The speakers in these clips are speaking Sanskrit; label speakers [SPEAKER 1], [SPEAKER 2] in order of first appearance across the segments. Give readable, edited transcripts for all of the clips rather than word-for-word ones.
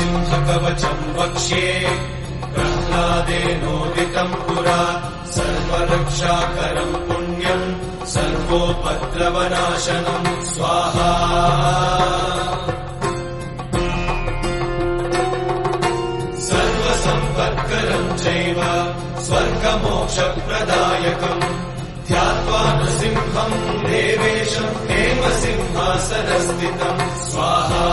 [SPEAKER 1] नृसिंहकवचम् वक्ष्ये प्रह्लादेनोदितम् पुरा सर्वरक्षाकरम् पुण्यम् सर्वोपद्रवनाशनम् स्वाहा सर्वसम्पत्करम् चैव स्वर्गमोक्षप्रदायकम् ध्यात्वा नृसिंहम् देवेशम् हेमसिंहासनस्थितम् स्वाहा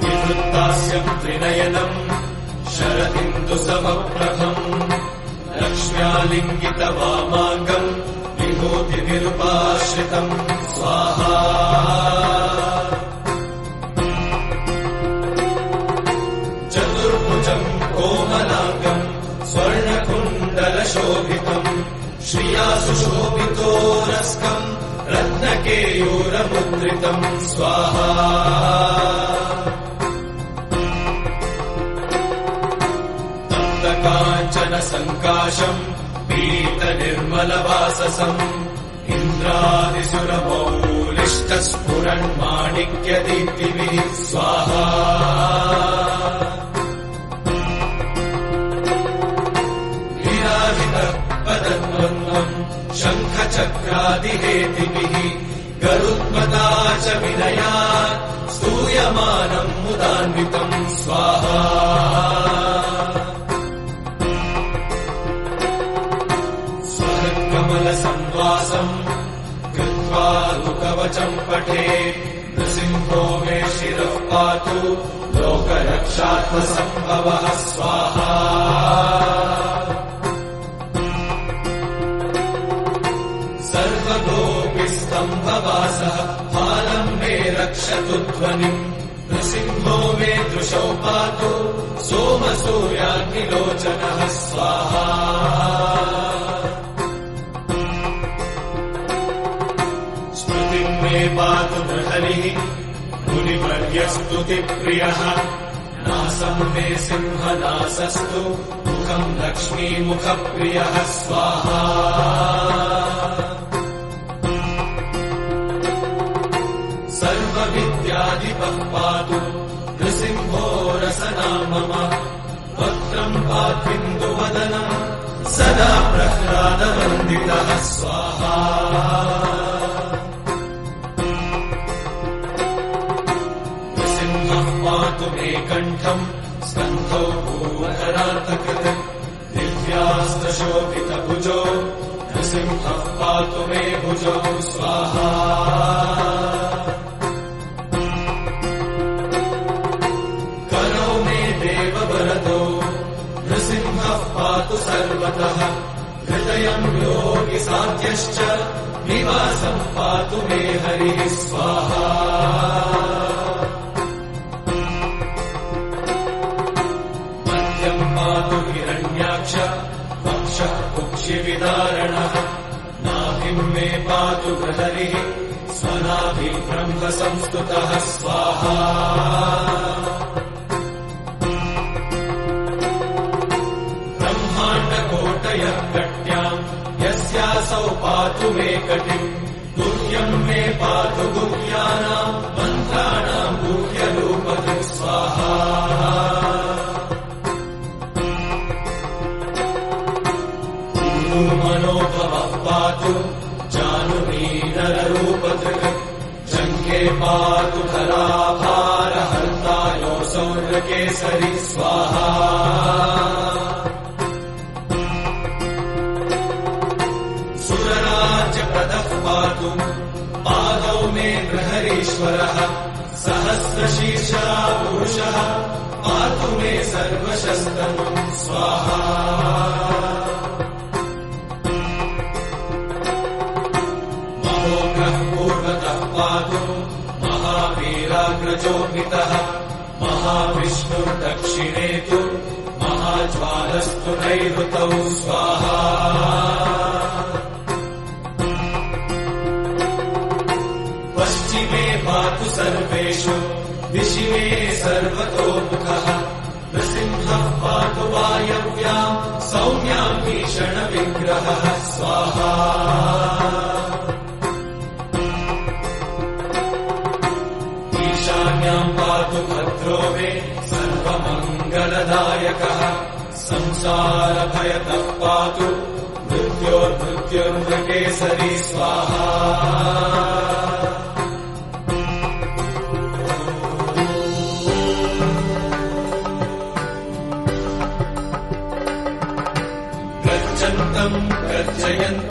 [SPEAKER 1] विवृत्तास्यम् त्रिनयनम् शरदिन्दुसमप्रभम् लक्ष्म्यालिङ्गितवामाङ्गम् विभूतिनिरुपाश्रितम् स्वाहा चतुर्भुजम् कोमलाङ्गम् स्वर्णकुण्डलशोभितम् श्रिया सुशोभितोरस्कम् रत्नकेयूरमुद्रितम् स्वाहा काञ्चनसङ्काशम् पीतनिर्मलवाससम् इन्द्रादिसुरमौलिष्टस्फुरन्माणिक्यदीप्तिभिः स्वाहा विराजितपदद्वन्द्वम् शङ्खचक्रादिहेतिभिः गरुत्मता च विनयात् स्तूयमानम् मुदान्वितम् स्वाहा कमलसंवासम् कृत्वा कवचम् पठे नृसिंहो मे शिरः पातु लोकरक्षात्मसम्भवः स्वाहा सर्वगोपिस्तम्भवासः फालम् मे रक्षतु ध्वनिम् नृसिंहो मे दृशौ पातु सोमसूर्याग्निलोचनः स्वाहा मे पातु नृहरिः मुनिवर्यस्तुतिप्रियः नासम् मे सिंहनासस्तु मुखम् लक्ष्मीमुखप्रियः स्वाहा सर्वविद्याधिपः पातु नृसिंहो रसना मम वक्त्रम् पात्विन्दुवदनम् सदा प्रह्लादवन्दितः स्वाहा पातु मे कण्ठम् स्कन्धौ भूवधरान्तकृत् दिव्यास्त्रशोभितभुजो नृसिंहः पातु मे भुजौ स्वाहा करौ मे देववरदौ नृसिंहः पातु सर्वतः हृदयम् योगिसाध्यश्च निवासम् पातु मे हरिः स्वाहा पातु हिरण्याक्ष वक्षः कुक्षिविदारणः नाभिम् मे पातु बृहरिः स्वनाभिः ब्रह्मसंस्तुतः स्वाहा ब्रह्माण्डकोटयः कट्याम् यस्यासौ पातु मे कटिम् गुह्यम् मे पातु गुह्यानाम् मन्त्राणाम् गुह्यरूपतिः स्वाहा मनोभवः पातु जानुमीनररूपधृक् जङ्घे पातु धराभारहर्तायो सौर्यकेसरी स्वाहा सुरराज्यप्रदः पातु पादौ मे बृहरीश्वरः सहस्रशीर्षा पुरुषः पातु मे सर्वशस्तमम् स्वाहा पूर्वतः पातु महावीराग्रजोभितः महाविष्णुर्दक्षिणे तु महाज्वालस्तु नैऋतौ स्वाहा पश्चिमे पातु सर्वेषु दिशि मे सर्वतोमुखः नृसिंहः पातु वायव्याम् सौम्याम् भीषणविग्रहः स्वाहा शत्रो मे सर्वमङ्गलदायकः संसारभयतः पातु मृत्योर्मृत्युर्मृकेसरी स्वाहा गच्छन्तम् गर्जयन्तम्